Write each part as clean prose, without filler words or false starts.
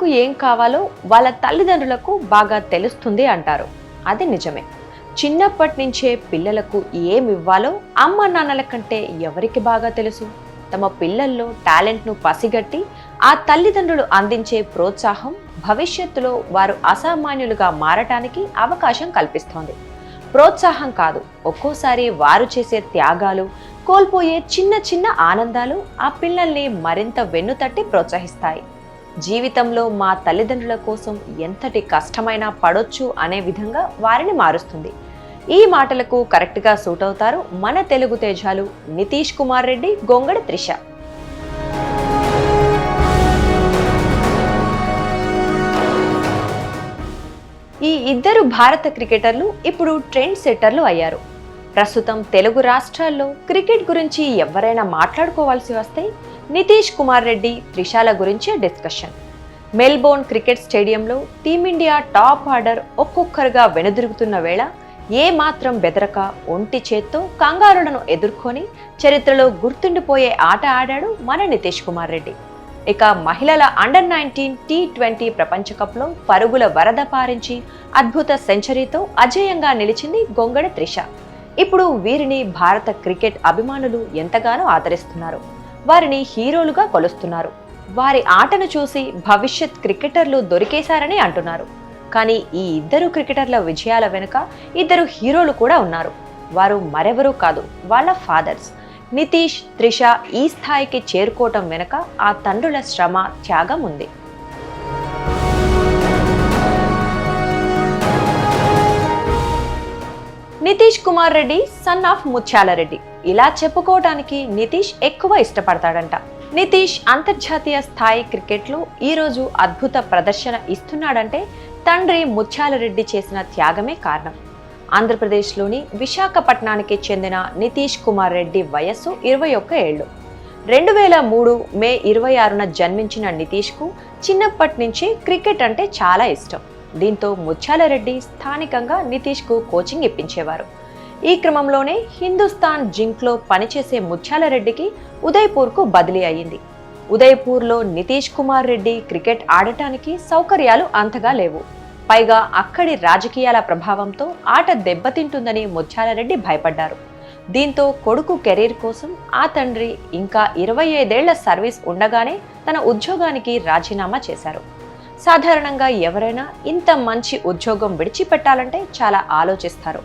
పిల్లలకు ఏం కావాలో వాళ్ళ తల్లిదండ్రులకు బాగా తెలుస్తుంది అంటారు. అది నిజమే. చిన్నప్పటి నుంచే పిల్లలకు ఏమివ్వాలో అమ్మ నాన్నల కంటే ఎవరికి బాగా తెలుసు? తమ పిల్లల్లో టాలెంట్ను పసిగట్టి ఆ తల్లిదండ్రులు అందించే ప్రోత్సాహం భవిష్యత్తులో వారు అసామాన్యులుగా మారటానికి అవకాశం కల్పిస్తోంది. ప్రోత్సాహం కాదు, ఒక్కోసారి వారు చేసే త్యాగాలు, కోల్పోయే చిన్న చిన్న ఆనందాలు ఆ పిల్లల్ని మరింత వెన్నుతట్టి ప్రోత్సహిస్తాయి. జీవితంలో మా తల్లిదండ్రుల కోసం ఎంతటి కష్టమైనా పడొచ్చు అనే విధంగా వారిని మారుస్తుంది. ఈ మాటలకు కరెక్ట్గా సూట్ అవుతారు మన తెలుగు తేజాలు నితీష్ కుమార్ రెడ్డి, గొంగడి త్రిష. ఈ ఇద్దరు భారత క్రికెటర్లు ఇప్పుడు ట్రెండ్ సెట్టర్లు అయ్యారు. ప్రస్తుతం తెలుగు రాష్ట్రాల్లో క్రికెట్ గురించి ఎవరైనా మాట్లాడుకోవాల్సి వస్తే నితీష్ కుమార్ రెడ్డి, త్రిషాల గురించే డిస్కషన్. మెల్బోర్న్ క్రికెట్ స్టేడియంలో టీమిండియా టాప్ ఆర్డర్ ఒక్కొక్కరుగా వెనుదిరుగుతున్న వేళ ఏ మాత్రం బెదరక ఒంటి చేత్తో కంగారులను ఎదుర్కొని చరిత్రలో గుర్తుండిపోయే ఆట ఆడాడు మన నితీష్ కుమార్ రెడ్డి. ఇక మహిళల అండర్-19 T20 ప్రపంచ కప్లో పరుగుల వరద పారించి అద్భుత సెంచరీతో అజేయంగా నిలిచింది గొంగడి త్రిష. ఇప్పుడు వీరిని భారత క్రికెట్ అభిమానులు ఎంతగానో ఆదరిస్తున్నారు. వారిని హీరోలుగా కొలుస్తున్నారు. వారి ఆటను చూసి భవిష్యత్ క్రికెటర్లు దొరికేశారని అంటున్నారు. కానీ ఈ ఇద్దరు క్రికెటర్ల విజయాల వెనుక ఇద్దరు హీరోలు కూడా ఉన్నారు. వారు మరెవరూ కాదు, వాళ్ళ ఫాదర్స్. నితీష్, త్రిష ఈ స్థాయికి చేరుకోవటం వెనుక ఆ తండ్రుల శ్రమ, త్యాగం ఉంది. నితీష్ కుమార్ రెడ్డి సన్ ఆఫ్ ముత్యాలరెడ్డి ఇలా చెప్పుకోవడానికి నితీష్ ఎక్కువ ఇష్టపడతాడంట. నితీష్ అంతర్జాతీయ స్థాయి క్రికెట్లో ఈరోజు అద్భుత ప్రదర్శన ఇస్తున్నాడంటే తండ్రి ముత్యాలరెడ్డి చేసిన త్యాగమే కారణం. ఆంధ్రప్రదేశ్లోని విశాఖపట్నానికి చెందిన నితీష్ కుమార్ రెడ్డి వయస్సు 21 ఏళ్లు. 2003 మే 26న జన్మించిన నితీష్కు చిన్నప్పటి నుంచి క్రికెట్ అంటే చాలా ఇష్టం. దీంతో ముత్యాలరెడ్డి స్థానికంగా నితీష్కు కోచింగ్ ఇప్పించేవారు. ఈ క్రమంలోనే హిందుస్థాన్ జింక్లో పనిచేసే ముత్యాలరెడ్డికి ఉదయ్పూర్కు బదిలీ అయ్యింది. ఉదయ్పూర్లో నితీష్ కుమార్ రెడ్డి క్రికెట్ ఆడటానికి సౌకర్యాలు అంతగా లేవు. పైగా అక్కడి రాజకీయాల ప్రభావంతో ఆట దెబ్బతింటుందని ముత్యాలరెడ్డి భయపడ్డారు. దీంతో కొడుకు కెరీర్ కోసం ఆ తండ్రి ఇంకా 25 ఏళ్ల సర్వీస్ ఉండగానే తన ఉద్యోగానికి రాజీనామా చేశారు. సాధారణంగా ఎవరైనా ఇంత మంచి ఉద్యోగం విడిచిపెట్టాలంటే చాలా ఆలోచిస్తారు.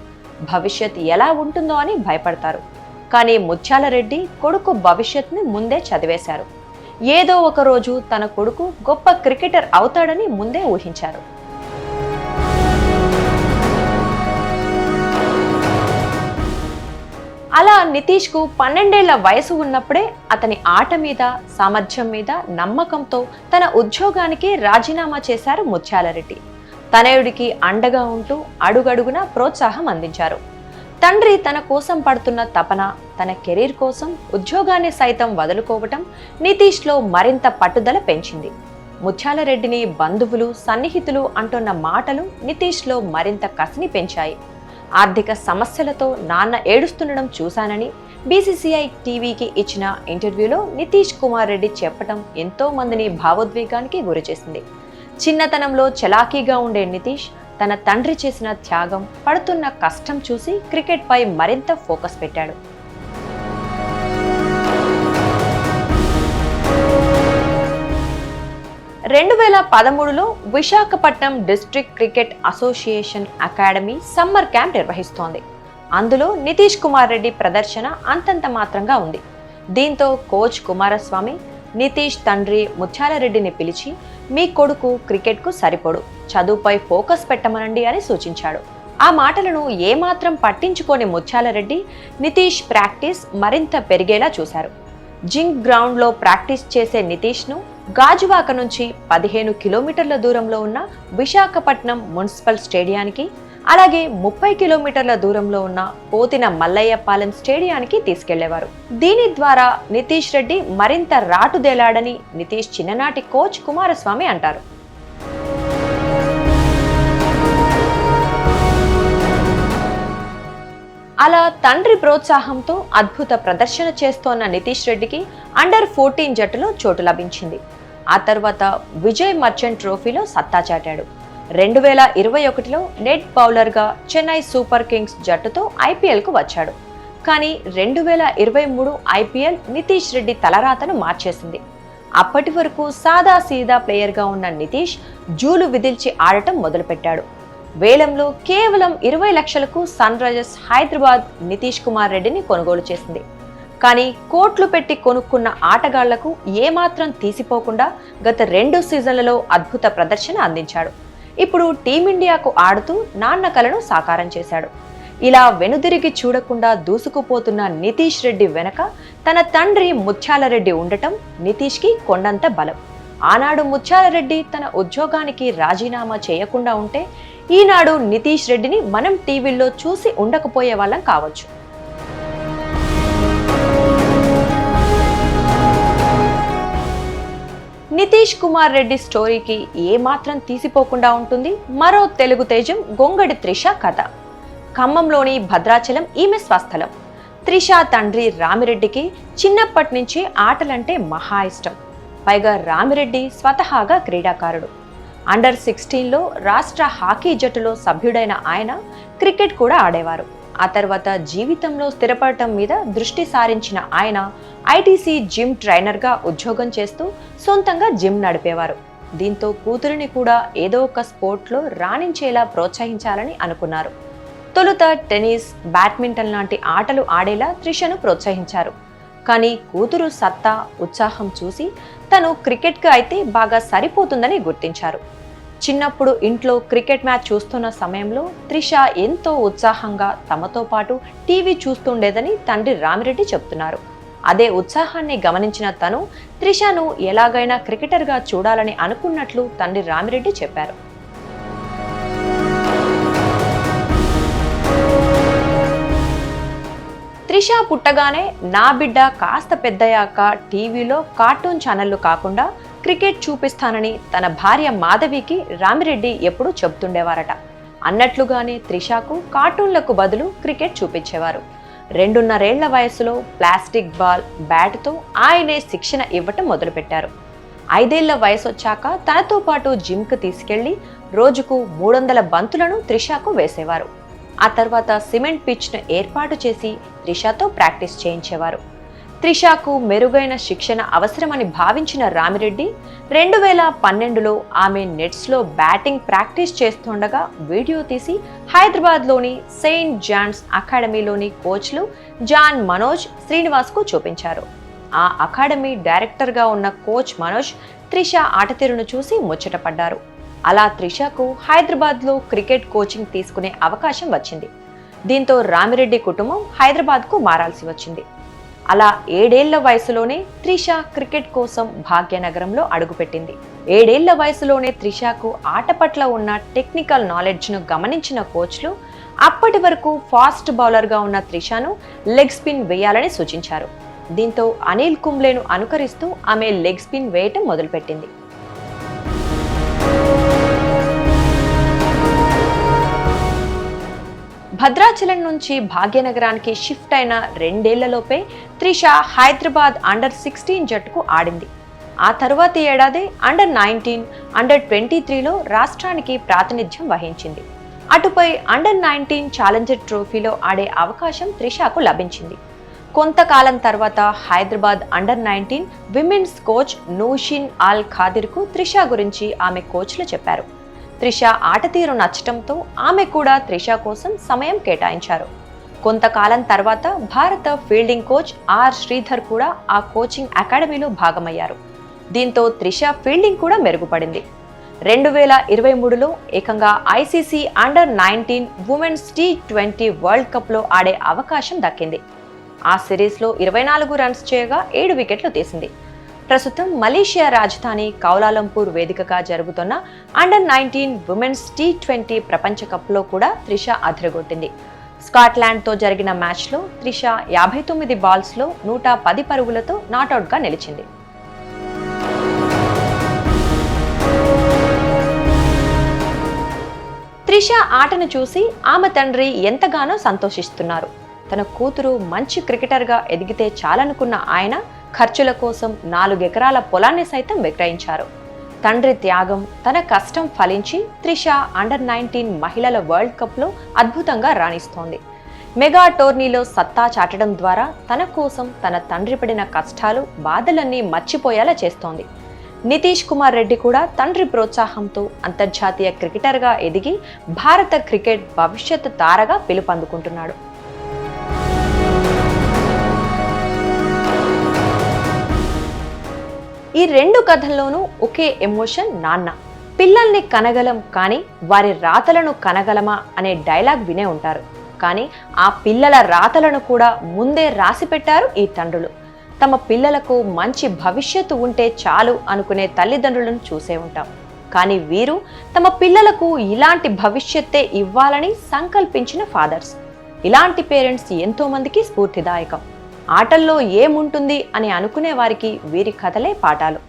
భవిష్యత్ ఎలా ఉంటుందో అని భయపడతారు. కానీ ముత్యాలరెడ్డి కొడుకు భవిష్యత్ని ముందే చదివేశారు. ఏదో ఒక రోజు తన కొడుకు గొప్ప క్రికెటర్ అవుతాడని ముందే ఊహించారు. అలా నితీష్కు 12 ఏళ్ల వయసు ఉన్నప్పుడే అతని ఆట మీద, సామర్థ్యం మీద నమ్మకంతో తన ఉద్యోగానికి రాజీనామా చేశారు ముత్యాలరెడ్డి. తనయుడికి అండగా ఉంటూ అడుగడుగునా ప్రోత్సాహం అందించారు. తండ్రి తన కోసం పడుతున్న తపన, తన కెరీర్ కోసం ఉద్యోగాన్ని సైతం వదులుకోవటం నితీష్లో మరింత పట్టుదల పెంచింది. ముత్యాలరెడ్డిని బంధువులు, సన్నిహితులు అంటున్న మాటలు నితీష్లో మరింత కసిని పెంచాయి. ఆర్థిక సమస్యలతో నాన్న ఏడుస్తుండడం చూశానని బీసీసీఐ టీవీకి ఇచ్చిన ఇంటర్వ్యూలో నితీష్ కుమార్ రెడ్డి చెప్పటం ఎంతో మందిని భావోద్వేగానికి గురిచేసింది. చిన్నతనంలో చలాకీగా ఉండే నితీష్ తన తండ్రి చేసిన త్యాగం, పడుతున్న కష్టం చూసి క్రికెట్పై మరింత ఫోకస్ పెట్టాడు. (2013) Visakhapatnam district cricket association academy summer camp నిర్వహిస్తోంది. అందులో నితీష్ కుమార్ రెడ్డి ప్రదర్శన అంతంత మాత్రంగా ఉంది. దీంతో కోచ్ కుమారస్వామి నితీష్ తండ్రి ముత్యాలరెడ్డిని పిలిచి, మీ కొడుకు క్రికెట్కు సరిపడు, చదువుపై ఫోకస్ పెట్టమనండి అని సూచించాడు. ఆ మాటలను ఏమాత్రం పట్టించుకోని ముత్యాలరెడ్డి నితీష్ ప్రాక్టీస్ మరింత పెరిగేలా చూశారు. జింక్ గ్రౌండ్లో ప్రాక్టీస్ చేసే నితీష్ను గాజువాక నుంచి 15 కిలోమీటర్ల దూరంలో ఉన్న విశాఖపట్నం మున్సిపల్ స్టేడియానికి, అలాగే 30 కిలోమీటర్ల దూరంలో ఉన్న పోతిన మల్లయ్యపాలెం స్టేడియానికి తీసుకెళ్లేవారు. దీని ద్వారా నితీష్ రెడ్డి మరింత రాటుదేలాడని నితీష్ చిన్ననాటి కోచ్ కుమారస్వామి అంటారు. అలా తండ్రి ప్రోత్సాహంతో అద్భుత ప్రదర్శన చేస్తోన్న నితీష్ రెడ్డికి అండర్-14 జట్టులో చోటు లభించింది. ఆ తర్వాత విజయ్ మర్చెంట్ ట్రోఫీలో సత్తా చాటాడు. 2021లో నెట్ బౌలర్గా చెన్నై సూపర్ కింగ్స్ జట్టుతో ఐపీఎల్కు వచ్చాడు. కానీ 2023 ఐపీఎల్ నితీష్ రెడ్డి తలరాతను మార్చేసింది. అప్పటి వరకు సాదా సీదా ప్లేయర్గా ఉన్న నితీష్ జూలు విదిల్చి ఆడటం మొదలుపెట్టాడు. వేలంలో కేవలం 20 లక్షలకు సన్ రైజర్స్ హైదరాబాద్ నితీష్ కుమార్ రెడ్డిని కొనుగోలు చేసింది. కానీ కోట్లు పెట్టి కొనుక్కున్న ఆటగాళ్లకు ఏమాత్రం తీసిపోకుండా గత 2 సీజన్లలో అద్భుత ప్రదర్శన అందించాడు. ఇప్పుడు టీమిండియాకు ఆడుతూ నాన్న కలను సాకారం చేశాడు. ఇలా వెనుదిరిగి చూడకుండా దూసుకుపోతున్న నితీష్ రెడ్డి వెనక తన తండ్రి ముత్యాలరెడ్డి ఉండటం నితీష్కి కొండంత బలం. ఆనాడు ముత్యాలరెడ్డి తన ఉద్యోగానికి రాజీనామా చేయకుండా ఉంటే ఈనాడు నితీష్ రెడ్డిని మనం టీవీల్లో చూసి ఉండకపోయే వాళ్ళం కావచ్చు. నితీష్ కుమార్ రెడ్డి స్టోరీకి ఏమాత్రం తీసిపోకుండా ఉంటుంది మరో తెలుగు తేజం గొంగడి త్రిష కథ. ఖమ్మంలోని భద్రాచలం ఈమె స్వస్థలం. త్రిష తండ్రి రామిరెడ్డికి చిన్నప్పటి నుంచి ఆటలంటే మహా ఇష్టం. పైగా రామిరెడ్డి స్వతహాగా క్రీడాకారుడు. అండర్ 16లో రాష్ట్ర హాకీ జట్టులో సభ్యుడైన ఆయన క్రికెట్ కూడా ఆడేవారు. ఆ తర్వాత జీవితంలో స్థిరపడటం మీద దృష్టి సారించిన ఆయన ఐటీసీ జిమ్ ట్రైనర్గా ఉద్యోగం చేస్తూ సొంతంగా జిమ్ నడిపేవారు. దీంతో కూతురిని కూడా ఏదో ఒక స్పోర్ట్లో రాణించేలా ప్రోత్సహించాలని అనుకున్నారు. తొలుత టెన్నిస్, బ్యాడ్మింటన్ లాంటి ఆటలు ఆడేలా త్రిషను ప్రోత్సహించారు. కానీ కూతురు సత్తా, ఉత్సాహం చూసి తను క్రికెట్కి అయితే బాగా సరిపోతుందని గుర్తించారు. చిన్నప్పుడు ఇంట్లో క్రికెట్ మ్యాచ్ చూస్తున్న సమయంలో త్రిష ఎంతో ఉత్సాహంగా తమతో పాటు టీవీ చూస్తుండేదని తండ్రి రామిరెడ్డి చెప్తున్నారు. అదే ఉత్సాహాన్ని గమనించిన తను త్రిషను ఎలాగైనా క్రికెటర్గా చూడాలని అనుకున్నట్లు తండ్రి రామిరెడ్డి చెప్పారు. త్రిష పుట్టగానే నా బిడ్డ కాస్త పెద్దయ్యాక టీవీలో కార్టూన్ ఛానళ్లు కాకుండా క్రికెట్ చూపిస్తానని తన భార్య మాధవికి రామిరెడ్డి ఎప్పుడూ చెబుతుండేవారట. అన్నట్లుగానే త్రిషకు కార్టూన్లకు బదులు క్రికెట్ చూపించేవారు. 2.5 ఏళ్ల వయసులో ప్లాస్టిక్ బాల్, బ్యాట్తో ఆయనే శిక్షణ ఇవ్వటం మొదలుపెట్టారు. 5 ఏళ్ల వయసు వచ్చాక తనతో పాటు జిమ్కు తీసుకెళ్లి రోజుకు 300 బంతులను త్రిషకు వేసేవారు. ఆ తర్వాత సిమెంట్ పిచ్ను ఏర్పాటు చేసి త్రిషతో ప్రాక్టీస్ చేయించేవారు. త్రిషకు మెరుగైన శిక్షణ అవసరమని భావించిన రామిరెడ్డి 2012లో ఆమె నెట్స్లో బ్యాటింగ్ ప్రాక్టీస్ చేస్తుండగా వీడియో తీసి హైదరాబాద్లోని సెయింట్ జాన్స్ అకాడమీలోని కోచ్లు జాన్ మనోజ్ శ్రీనివాస్కు చూపించారు. ఆ అకాడమీ డైరెక్టర్గా ఉన్న కోచ్ మనోజ్ త్రిష ఆటతీరును చూసి ముచ్చటపడ్డారు. అలా త్రిషకు హైదరాబాద్లో క్రికెట్ కోచింగ్ తీసుకునే అవకాశం వచ్చింది. దీంతో రామిరెడ్డి కుటుంబం హైదరాబాద్కు మారాల్సి వచ్చింది. అలా 7 ఏళ్ల వయసులోనే త్రిష క్రికెట్ కోసం భాగ్యనగరంలో అడుగుపెట్టింది. 7 ఏళ్ల వయసులోనే త్రిషకు ఆట పట్ల ఉన్న టెక్నికల్ నాలెడ్జ్ను గమనించిన కోచ్లు అప్పటి వరకు ఫాస్ట్ బౌలర్గా ఉన్న త్రిషను లెగ్ స్పిన్ వేయాలని సూచించారు. దీంతో అనిల్ కుంబ్లేను అనుకరిస్తూ ఆమె లెగ్ స్పిన్ వేయటం మొదలుపెట్టింది. భద్రాచలం నుంచి భాగ్యనగరానికి షిఫ్ట్ అయిన 2 ఏళ్లలోపే త్రిష హైదరాబాద్ అండర్ 16 జట్టుకు ఆడింది. ఆ తరువాతి ఏడాది అండర్ 19, అండర్ 23లో రాష్ట్రానికి ప్రాతినిధ్యం వహించింది. అటుపై అండర్ 19 ఛాలెంజర్ ట్రోఫీలో ఆడే అవకాశం త్రిషకు లభించింది. కొంతకాలం తర్వాత హైదరాబాద్ అండర్ 19 విమెన్స్ కోచ్ నూషిన్ అల్ ఖాదిర్కు త్రిష గురించి ఆమె కోచ్లు చెప్పారు. త్రిష ఆటతీరు నచ్చటంతో ఆమె కూడా త్రిష కోసం సమయం కేటాయించారు. కొంతకాలం తర్వాత భారత ఫీల్డింగ్ కోచ్ ఆర్ శ్రీధర్ కూడా ఆ కోచింగ్ అకాడమీలో భాగమయ్యారు. దీంతో త్రిష ఫీల్డింగ్ కూడా మెరుగుపడింది. 2023లో ఏకంగా ICC under 19 women's T20 world కప్లో ఆడే అవకాశం దక్కింది. ఆ సిరీస్లో 24 రన్స్ చేయగా 7 వికెట్లు తీసింది. ప్రస్తుతం మలేషియా రాజధాని కౌలాలంపూర్ వేదికగా జరుగుతున్న అండర్ 19 ఉమెన్స్ T20 ప్రపంచ కప్లో కూడా త్రిష అదరగొట్టింది. స్కాట్లాండ్తో జరిగిన మ్యాచ్లో త్రిష 59 బాల్స్లో 110 పరుగులతో నాటౌట్గా నిలిచింది. త్రిష ఆటను చూసి ఆమె తండ్రి ఎంతగానో సంతోషిస్తున్నారు. తన కూతురు మంచి క్రికెటర్గా ఎదిగితే చాలనుకున్న ఆయన ఖర్చుల కోసం 4 ఎకరాల పొలాన్ని సైతం విక్రయించారు. తండ్రి త్యాగం, తన కష్టం ఫలించి త్రిష అండర్-19 మహిళల వరల్డ్ కప్లో అద్భుతంగా రాణిస్తోంది. మెగా టోర్నీలో సత్తా చాటడం ద్వారా తన కోసం తన తండ్రి పడిన కష్టాలు, బాధలన్నీ మర్చిపోయేలా చేస్తోంది. నితీష్ కుమార్ రెడ్డి కూడా తండ్రి ప్రోత్సాహంతో అంతర్జాతీయ క్రికెటర్గా ఎదిగి భారత క్రికెట్ భవిష్యత్తు తారగా పిలుపందుకుంటున్నాడు. ఈ 2 కథల్లోనూ ఒకే ఎమోషన్ నాన్న. పిల్లల్ని కనగలం కానీ వారి రాతలను కనగలమా అనే డైలాగ్ వినే ఉంటారు. కానీ ఆ పిల్లల రాతలను కూడా ముందే రాసి పెట్టారు ఈ తండ్రులు. తమ పిల్లలకు మంచి భవిష్యత్తు ఉంటే చాలు అనుకునే తల్లిదండ్రులను చూసే ఉంటాం. కానీ వీరు తమ పిల్లలకు ఇలాంటి భవిష్యత్తే ఇవ్వాలని సంకల్పించిన ఫాదర్స్. ఇలాంటి పేరెంట్స్ ఎంతో మందికి స్ఫూర్తిదాయకం. ఆటల్లో ఏముంటుంది అని అనుకునే వారికి వీరి కథలే పాఠాలు.